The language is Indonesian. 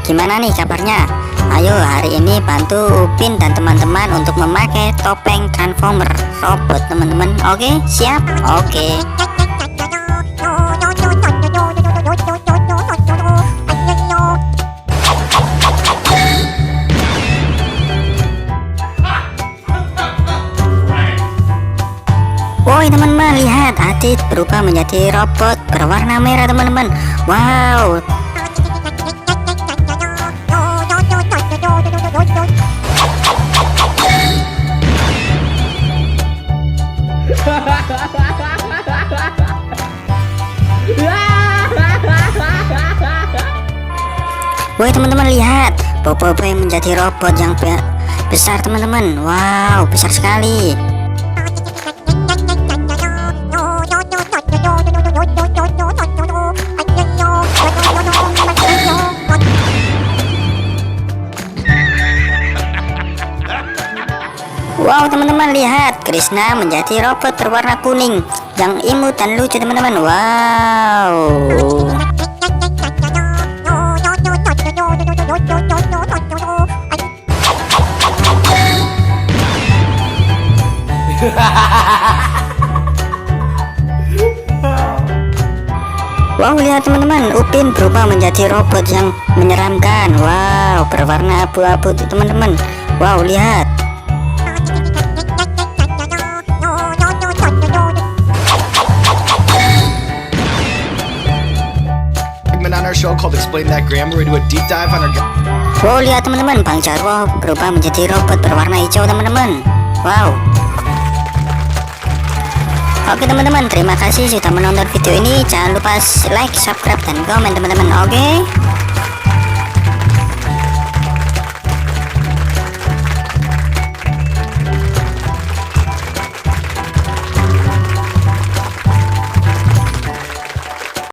Gimana nih kabarnya? Ayo hari ini bantu Upin dan teman-teman untuk memakai topeng transformer robot teman-teman. Oke, siap? Oke. Woi teman-teman, lihat Adit berubah menjadi robot berwarna merah teman-teman. Wow. Woi teman-teman, lihat Bobo menjadi robot yang besar teman-teman. Wow, besar sekali. Wow teman-teman, lihat Krishna menjadi robot berwarna kuning yang imut dan lucu teman-teman. Wow. Wow, lihat teman-teman, Upin berubah menjadi robot yang menyeramkan. Wow, berwarna abu-abu teman-teman. Wow, lihat. On our show called Explain That Grammar, we do a deep dive on our. Wow, lihat teman-teman, Bang Jarwo berubah menjadi robot berwarna hijau teman-teman. Wow. Oke teman-teman, terima kasih sudah menonton video ini. Jangan lupa like, subscribe, dan komen teman-teman. Oke.